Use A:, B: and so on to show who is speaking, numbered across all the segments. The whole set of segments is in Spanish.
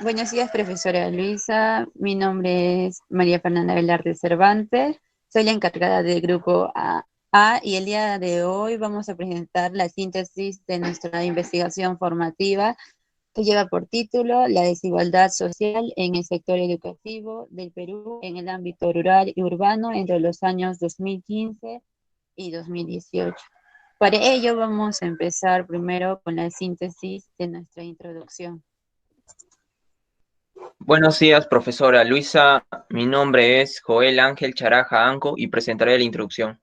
A: Buenos días, profesora Luisa. Mi nombre es María Fernanda Velarde Cervantes. Soy la encargada del grupo A y el día de hoy vamos a presentar la síntesis de nuestra investigación formativa que lleva por título La desigualdad social en el sector educativo del Perú en el ámbito rural y urbano entre los años 2015 y 2018. Para ello vamos a empezar primero con la síntesis de nuestra introducción.
B: Buenos días, profesora Luisa. Mi nombre es Joel Ángel Charaja Anco y presentaré la introducción.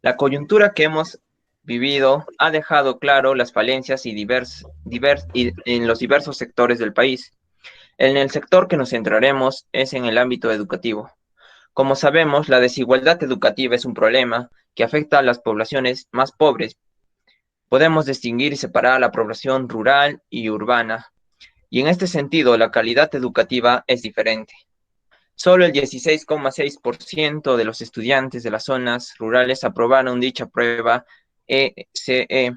B: La coyuntura que hemos vivido ha dejado claro las falencias en los diversos sectores del país. En el sector que nos centraremos es en el ámbito educativo. Como sabemos, la desigualdad educativa es un problema que afecta a las poblaciones más pobres. Podemos distinguir y separar a la población rural y urbana, y en este sentido la calidad educativa es diferente. Solo el 16,6% de los estudiantes de las zonas rurales aprobaron dicha prueba ECE,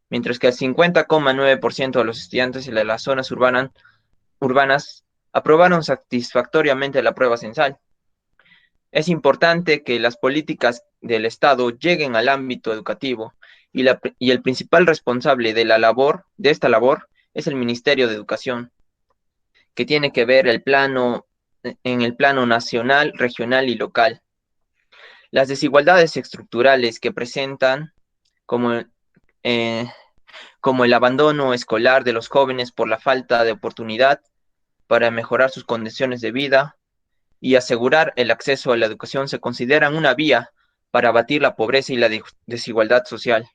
B: mientras que el 50,9% de los estudiantes de las zonas urbanas aprobaron satisfactoriamente la prueba censal. Es importante que las políticas del Estado lleguen al ámbito educativo y el principal responsable de esta labor es el Ministerio de Educación, que tiene que ver en el plano nacional, regional y local. Las desigualdades estructurales que presentan, como, eh, como el abandono escolar de los jóvenes por la falta de oportunidad para mejorar sus condiciones de vida y asegurar el acceso a la educación, se consideran una vía para abatir la pobreza y la desigualdad social.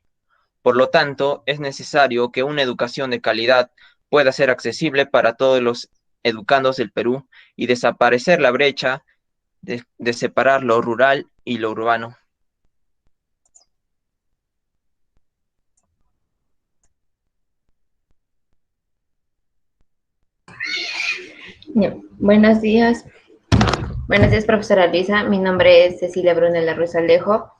B: Por lo tanto, es necesario que una educación de calidad pueda ser accesible para todos los educandos del Perú y desaparecer la brecha de separar lo rural y lo urbano.
C: Bien, buenos días. Buenos días, profesora Lisa. Mi nombre es Cecilia Brunella Ruiz Alejo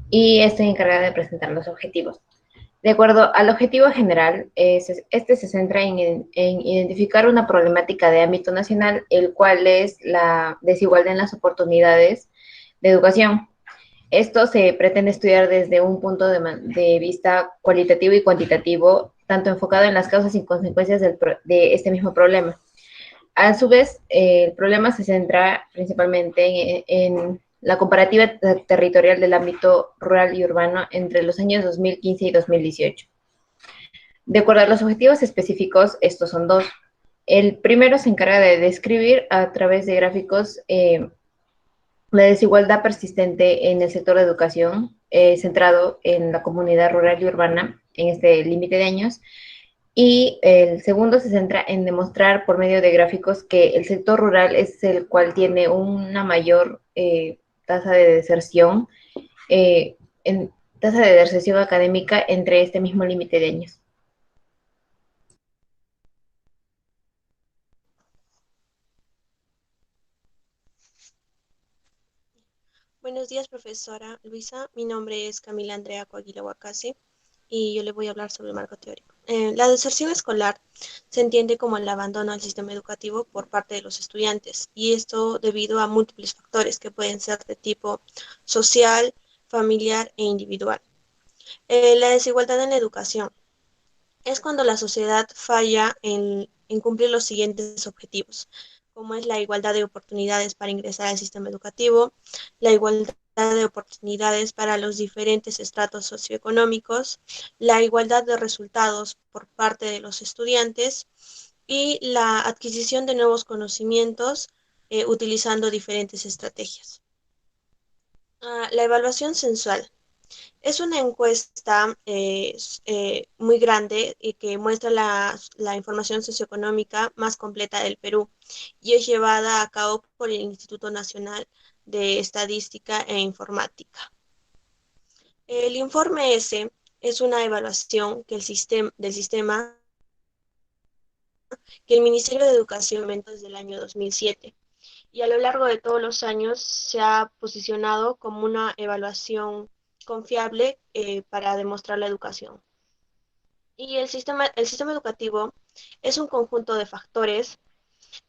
C: y estoy encargada de presentar los objetivos. De acuerdo al objetivo general, este se centra en identificar una problemática de ámbito nacional, el cual es la desigualdad en las oportunidades de educación. Esto se pretende estudiar desde un punto de vista cualitativo y cuantitativo, tanto enfocado en las causas y consecuencias de este mismo problema. A su vez, el problema se centra principalmente en la comparativa territorial del ámbito rural y urbano entre los años 2015 y 2018. De acuerdo a los objetivos específicos, estos son dos. El primero se encarga de describir a través de gráficos la desigualdad persistente en el sector de educación, centrado en la comunidad rural y urbana en este límite de años. Y el segundo se centra en demostrar por medio de gráficos que el sector rural es el cual tiene una mayor tasa de deserción, eh, en, tasa de deserción académica entre este mismo límite de años.
D: Buenos días, profesora Luisa. Mi nombre es Camila Andrea Coaguila Huacasi y yo le voy a hablar sobre el marco teórico. La deserción escolar se entiende como el abandono al sistema educativo por parte de los estudiantes, y esto debido a múltiples factores que pueden ser de tipo social, familiar e individual. La desigualdad en la educación es cuando la sociedad falla en cumplir los siguientes objetivos, como es la igualdad de oportunidades para ingresar al sistema educativo, la igualdad de oportunidades para los diferentes estratos socioeconómicos, la igualdad de resultados por parte de los estudiantes y la adquisición de nuevos conocimientos utilizando diferentes estrategias. La evaluación sensual. Es una encuesta muy grande y que muestra la información socioeconómica más completa del Perú, y es llevada a cabo por el Instituto Nacional de Estadística e Informática. El informe S es una evaluación del sistema que el Ministerio de Educación inventó desde el año 2007, y a lo largo de todos los años se ha posicionado como una evaluación confiable para demostrar la educación. Y el sistema educativo es un conjunto de factores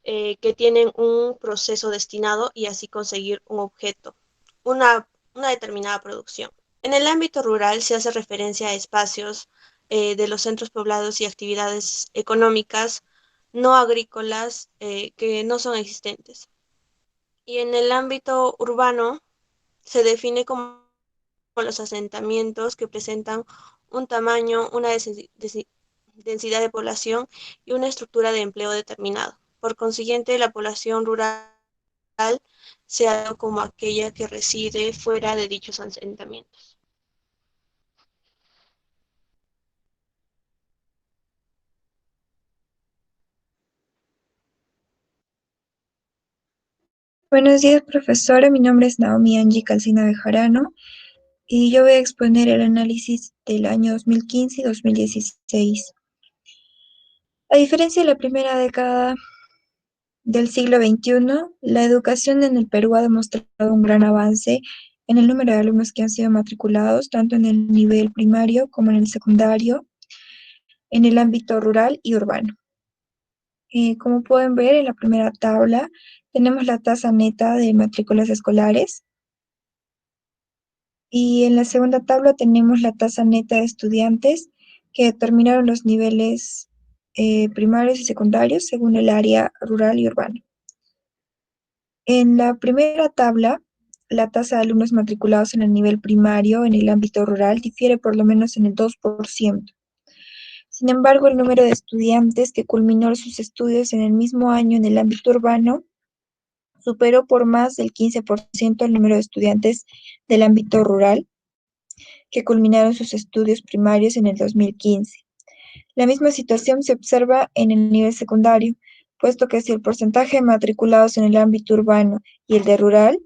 D: que tienen un proceso destinado y así conseguir un objeto, una determinada producción. En el ámbito rural se hace referencia a espacios de los centros poblados y actividades económicas no agrícolas que no son existentes. Y en el ámbito urbano se define como los asentamientos que presentan un tamaño, una densidad de población y una estructura de empleo determinado. Por consiguiente, la población rural se ha dado como aquella que reside fuera de dichos asentamientos.
E: Buenos días, profesora. Mi nombre es Naomi Angie Calcina Bejarano y yo voy a exponer el análisis del año 2015 y 2016. A diferencia de la primera década del siglo XXI, la educación en el Perú ha demostrado un gran avance en el número de alumnos que han sido matriculados, tanto en el nivel primario como en el secundario, en el ámbito rural y urbano. Como pueden ver en la primera tabla, tenemos la tasa neta de matrículas escolares. Y en la segunda tabla tenemos la tasa neta de estudiantes que terminaron los niveles primarios y secundarios según el área rural y urbana. En la primera tabla, la tasa de alumnos matriculados en el nivel primario en el ámbito rural difiere por lo menos en el 2%. Sin embargo, el número de estudiantes que culminó sus estudios en el mismo año en el ámbito urbano superó por más del 15% el número de estudiantes del ámbito rural que culminaron sus estudios primarios en el 2015. La misma situación se observa en el nivel secundario, puesto que si el porcentaje de matriculados en el ámbito urbano y el de rural,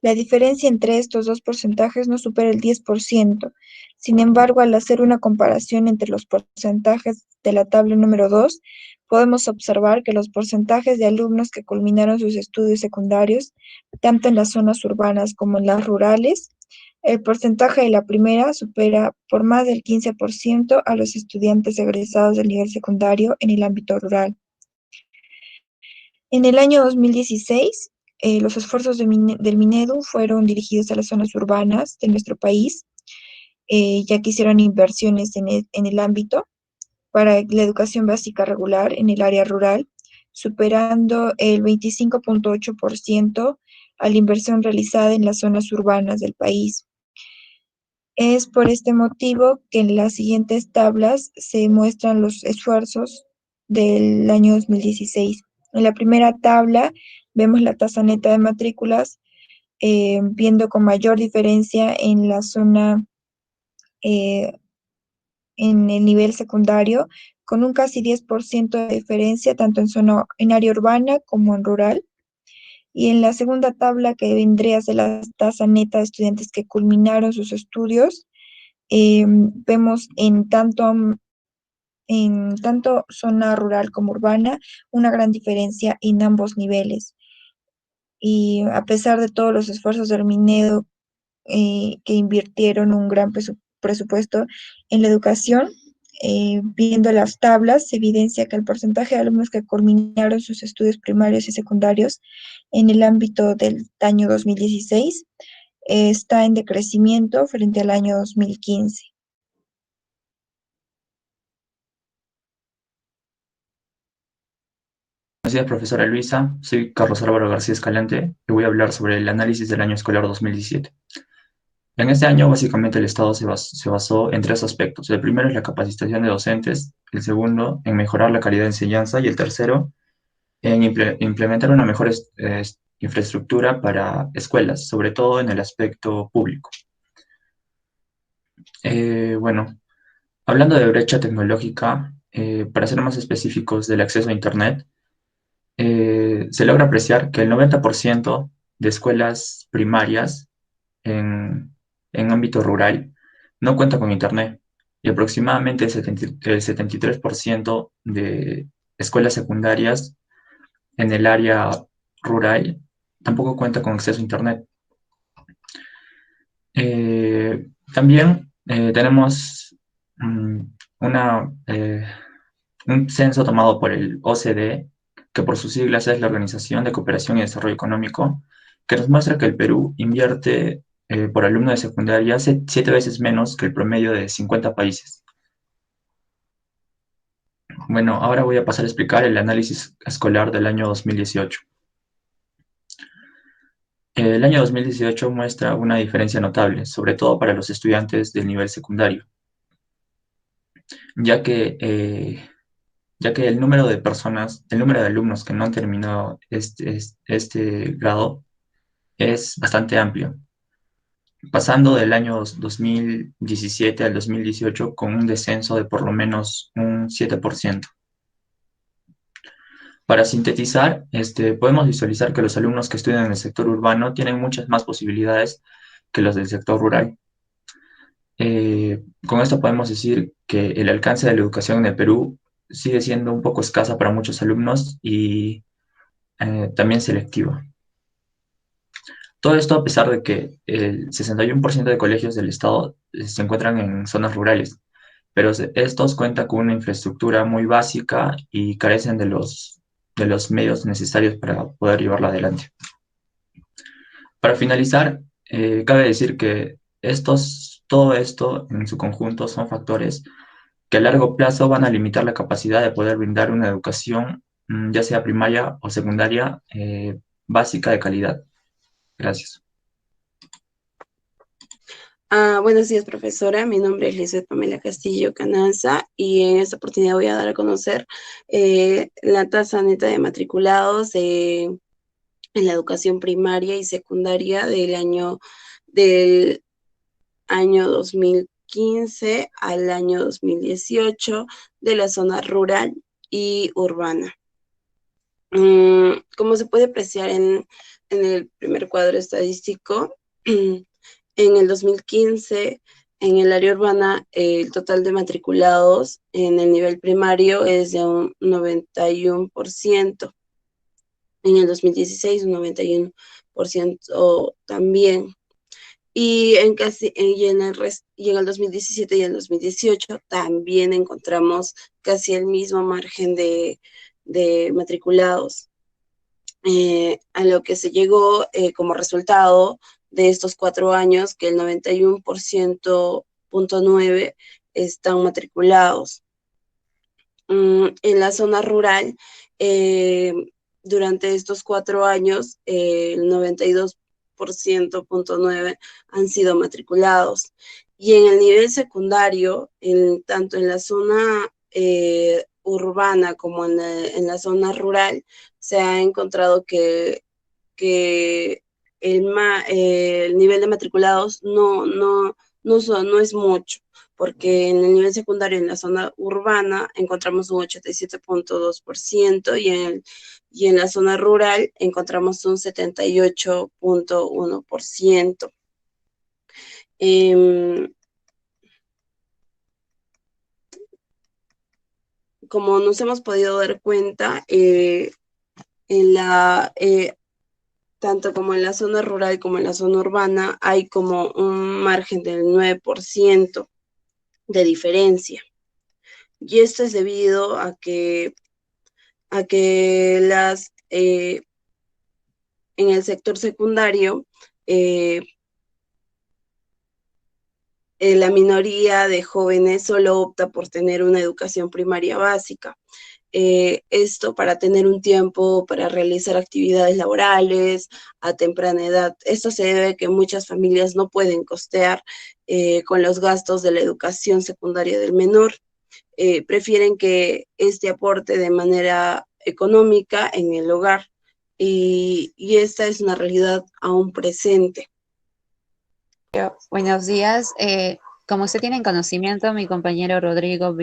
E: la diferencia entre estos dos porcentajes no supera el 10%. Sin embargo, al hacer una comparación entre los porcentajes de la tabla número 2, podemos observar que los porcentajes de alumnos que culminaron sus estudios secundarios, tanto en las zonas urbanas como en las rurales, el porcentaje de la primera supera por más del 15% a los estudiantes egresados del nivel secundario en el ámbito rural. En el año 2016, los esfuerzos del Minedu fueron dirigidos a las zonas urbanas de nuestro país, ya que hicieron inversiones en el ámbito para la educación básica regular en el área rural, superando el 25.8% a la inversión realizada en las zonas urbanas del país. Es por este motivo que en las siguientes tablas se muestran los esfuerzos del año 2016. En la primera tabla vemos la tasa neta de matrículas, viendo con mayor diferencia en la zona, en el nivel secundario, con un casi 10% de diferencia tanto en área urbana como en rural. Y en la segunda tabla, que vendría a ser la tasa neta de estudiantes que culminaron sus estudios, vemos en tanto zona rural como urbana una gran diferencia en ambos niveles. Y a pesar de todos los esfuerzos del Minedo que invirtieron un gran presupuesto en la educación, viendo las tablas, se evidencia que el porcentaje de alumnos que culminaron sus estudios primarios y secundarios en el ámbito del año 2016 está en decrecimiento frente al año 2015.
F: Buenos días, profesora Luisa. Soy Carlos Álvaro García Escalante y voy a hablar sobre el análisis del año escolar 2017. En este año, básicamente, el Estado se basó en tres aspectos. El primero es la capacitación de docentes, el segundo, en mejorar la calidad de enseñanza y el tercero, en implementar una mejor infraestructura para escuelas, sobre todo en el aspecto público. Bueno, hablando de brecha tecnológica, para ser más específicos del acceso a Internet, se logra apreciar que el 90% de escuelas primarias en ámbito rural no cuenta con Internet y aproximadamente el 73% de escuelas secundarias en el área rural tampoco cuenta con acceso a Internet. También tenemos un censo tomado por el OCDE que que por sus siglas es la Organización de Cooperación y Desarrollo Económico, que nos muestra que el Perú invierte por alumno de secundaria 7 veces menos que el promedio de 50 países. Bueno, ahora voy a pasar a explicar el análisis escolar del año 2018. El año 2018 muestra una diferencia notable, sobre todo para los estudiantes del nivel secundario, ya que el número de alumnos que no han terminado este grado es bastante amplio, pasando del año 2017 al 2018 con un descenso de por lo menos un 7%. Para sintetizar, podemos visualizar que los alumnos que estudian en el sector urbano tienen muchas más posibilidades que los del sector rural. Con esto podemos decir que el alcance de la educación en el Perú sigue siendo un poco escasa para muchos alumnos y también selectiva. Todo esto a pesar de que el 61% de colegios del estado se encuentran en zonas rurales, pero estos cuentan con una infraestructura muy básica y carecen de los medios necesarios para poder llevarla adelante. Para finalizar, cabe decir que todo esto en su conjunto son factores que a largo plazo van a limitar la capacidad de poder brindar una educación, ya sea primaria o secundaria, básica de calidad. Gracias.
G: Buenos días, profesora. Mi nombre es Lizeth Pamela Castillo Cananza y en esta oportunidad voy a dar a conocer la tasa neta de matriculados en la educación primaria y secundaria del año 2015 al año 2018 de la zona rural y urbana. Como se puede apreciar en el primer cuadro estadístico, en el 2015, en el área urbana, el total de matriculados en el nivel primario es de un 91%. En el 2016, un 91% también. Y en el 2017 y en el 2018 también encontramos casi el mismo margen de matriculados. A lo que se llegó como resultado de estos 4 años, que el 91.9% están matriculados. En la zona rural, durante estos 4 años, el 92.9% han sido matriculados. Y en el nivel secundario, tanto en la zona urbana como en la zona rural, se ha encontrado que el nivel de matriculados no es mucho, porque en el nivel secundario, en la zona urbana, encontramos un 87.2% y en la zona rural encontramos un 78.1%. Como nos hemos podido dar cuenta, tanto como en la zona rural como en la zona urbana, hay como un margen del 9% de diferencia. Y esto es debido a que en el sector secundario, la minoría de jóvenes solo opta por tener una educación primaria básica. Esto para tener un tiempo para realizar actividades laborales a temprana edad. Esto se debe a que muchas familias no pueden costear con los gastos de la educación secundaria del menor. Prefieren que este aporte de manera económica en el hogar, y esta es una realidad aún presente.
A: Buenos días. Como usted tiene en conocimiento, mi compañero Rodrigo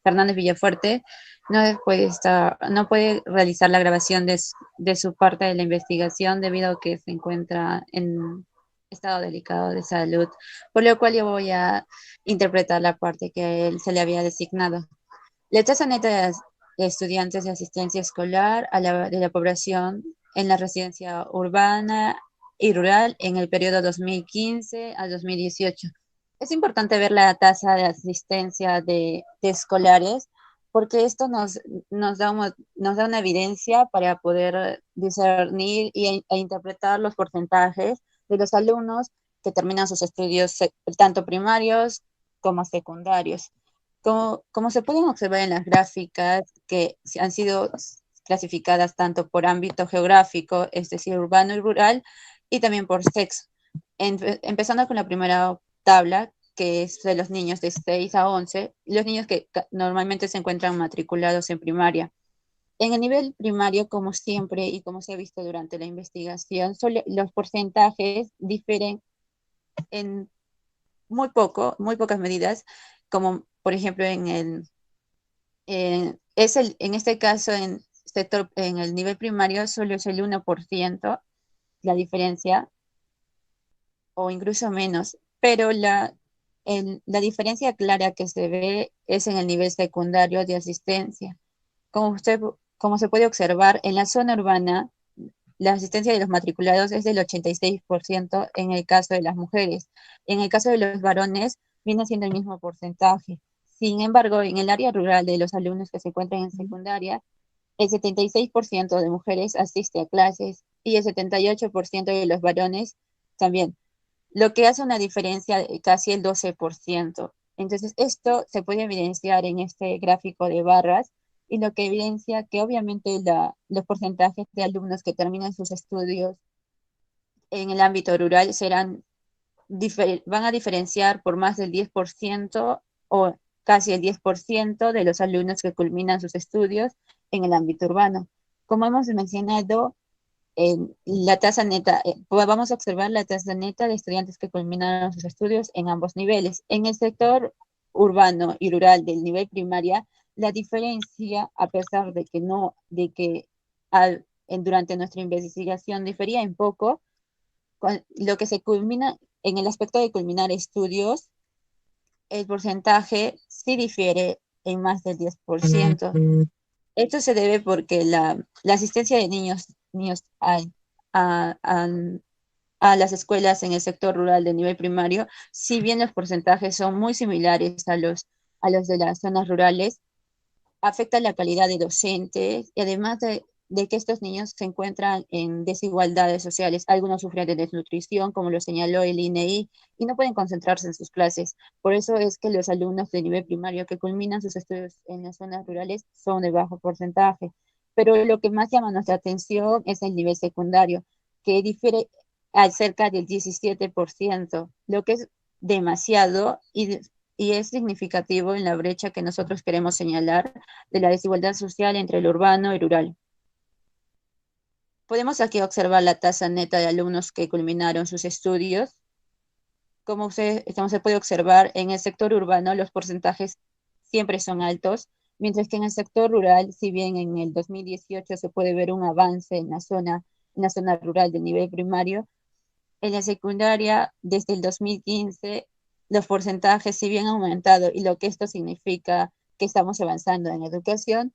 A: Fernández Villafuerte no puede realizar la grabación de su parte de la investigación debido a que se encuentra en estado delicado de salud, por lo cual yo voy a interpretar la parte que a él se le había designado. La tasa neta de estudiantes de asistencia escolar de la población en la residencia urbana y rural en el periodo 2015 al 2018. Es importante ver la tasa de asistencia de escolares porque esto nos da una evidencia para poder discernir e interpretar los porcentajes de los alumnos que terminan sus estudios tanto primarios como secundarios. Como se pueden observar en las gráficas que han sido clasificadas tanto por ámbito geográfico, es decir, urbano y rural, y también por sexo. Empezando con la primera tabla, que es de los niños de 6 a 11, los niños que normalmente se encuentran matriculados en primaria. En el nivel primario, como siempre y como se ha visto durante la investigación, los porcentajes difieren en muy pocas medidas, como por ejemplo en este caso en el nivel primario solo es el 1% la diferencia, o incluso menos, pero la diferencia clara que se ve es en el nivel secundario de asistencia. Como se puede observar, en la zona urbana, la asistencia de los matriculados es del 86% en el caso de las mujeres. En el caso de los varones, viene siendo el mismo porcentaje. Sin embargo, en el área rural de los alumnos que se encuentran en secundaria, el 76% de mujeres asiste a clases y el 78% de los varones también, lo que hace una diferencia de casi el 12%. Entonces, esto se puede evidenciar en este gráfico de barras, y lo que evidencia que obviamente los porcentajes de alumnos que terminan sus estudios en el ámbito rural van a diferenciar por más del 10% o casi el 10% de los alumnos que culminan sus estudios en el ámbito urbano. Como hemos mencionado, la tasa neta, pues vamos a observar la tasa neta de estudiantes que culminaron sus estudios en ambos niveles. En el sector urbano y rural del nivel primaria, la diferencia, a pesar de que durante nuestra investigación difería en poco, lo que se culmina en el aspecto de culminar estudios, el porcentaje sí difiere en más del 10%. Esto se debe porque la asistencia de niños a, a- a las escuelas en el sector rural de nivel primario, si bien los porcentajes son muy similares a los de las zonas rurales, afecta la calidad de docentes y además de que estos niños se encuentran en desigualdades sociales. Algunos sufren de desnutrición, como lo señaló el INEI, y no pueden concentrarse en sus clases. Por eso es que los alumnos de nivel primario que culminan sus estudios en las zonas rurales son de bajo porcentaje. Pero lo que más llama nuestra atención es el nivel secundario, que difiere al cerca del 17%, lo que es demasiado y es significativo en la brecha que nosotros queremos señalar de la desigualdad social entre lo urbano y rural. Podemos aquí observar la tasa neta de alumnos que culminaron sus estudios. Como se puede observar, en el sector urbano los porcentajes siempre son altos, mientras que en el sector rural, si bien en el 2018 se puede ver un avance en la zona rural del nivel primario, en la secundaria, desde el 2015, los porcentajes sí bien han aumentado, y lo que esto significa que estamos avanzando en educación,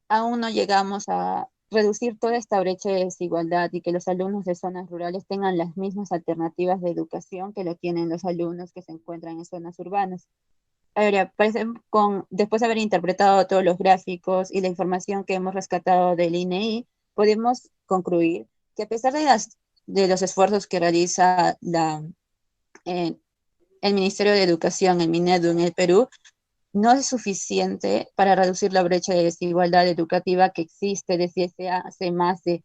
A: aún no llegamos a reducir toda esta brecha de desigualdad y que los alumnos de zonas rurales tengan las mismas alternativas de educación que lo tienen los alumnos que se encuentran en zonas urbanas. Ahora, después de haber interpretado todos los gráficos y la información que hemos rescatado del INEI, podemos concluir que a pesar de los esfuerzos que realiza eh, el Ministerio de Educación, el Minedu en el Perú, no es suficiente para reducir la brecha de desigualdad educativa que existe desde hace más de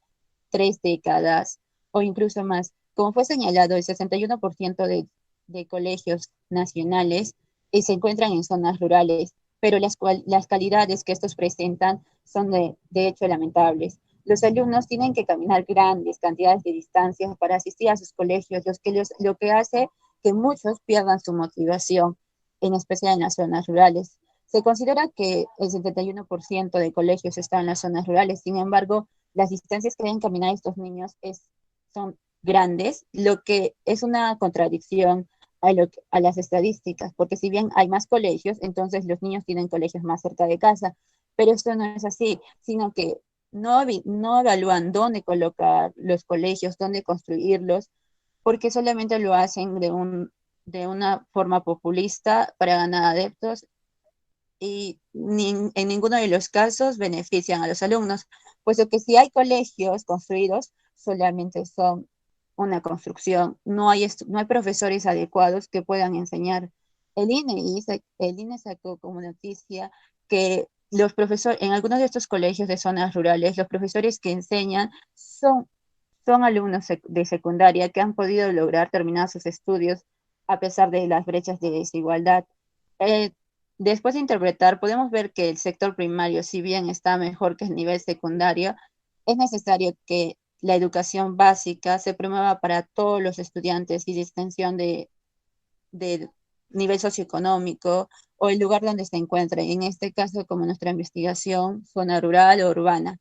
A: 3 décadas o incluso más. Como fue señalado, el 61% de colegios nacionales se encuentran en zonas rurales, pero las calidades que estos presentan son de hecho lamentables. Los alumnos tienen que caminar grandes cantidades de distancias para asistir a sus colegios, lo que hace que muchos pierdan su motivación, en especial en las zonas rurales. Se considera que el 71% de colegios están en las zonas rurales. Sin embargo, las distancias que deben caminar estos niños son grandes, lo que es una contradicción a las estadísticas, porque si bien hay más colegios, entonces los niños tienen colegios más cerca de casa, pero esto no es así, sino que no evalúan dónde colocar los colegios, dónde construirlos, porque solamente lo hacen de una forma populista para ganar adeptos y en ninguno de los casos benefician a los alumnos, puesto que si hay colegios construidos, solamente son una construcción, no hay profesores adecuados que puedan enseñar. El INE sacó como noticia que los profesores, en algunos de estos colegios de zonas rurales, los profesores que enseñan son alumnos de secundaria que han podido lograr terminar sus estudios a pesar de las brechas de desigualdad. Eh, Después de interpretar, podemos ver que el sector primario, si bien está mejor que el nivel secundario, es necesario que la educación básica se promueva para todos los estudiantes y distinción de nivel socioeconómico o el lugar donde se encuentren. En este caso, como nuestra investigación, zona rural o urbana.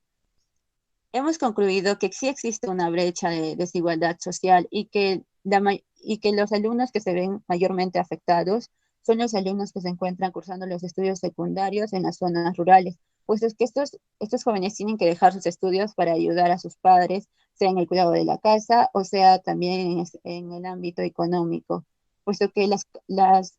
A: Hemos concluido que sí existe una brecha de desigualdad social y que los alumnos que se ven mayormente afectados son los alumnos que se encuentran cursando los estudios secundarios en las zonas rurales, pues es que estos jóvenes tienen que dejar sus estudios para ayudar a sus padres, sea en el cuidado de la casa o sea también en el ámbito económico, puesto que las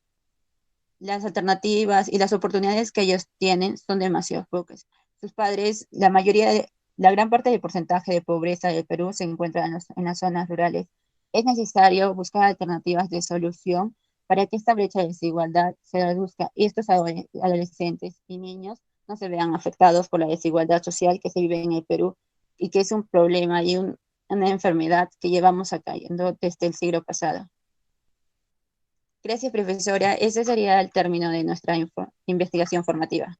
A: alternativas y las oportunidades que ellos tienen son demasiado pocas. Sus padres, la gran parte del porcentaje de pobreza del Perú se encuentra en las zonas rurales. Es necesario buscar alternativas de solución para que esta brecha de desigualdad se reduzca y estos adolescentes y niños no se vean afectados por la desigualdad social que se vive en el Perú y que es un problema y una enfermedad que llevamos acayendo desde el siglo pasado. Gracias, profesora. Ese sería el término de nuestra investigación formativa.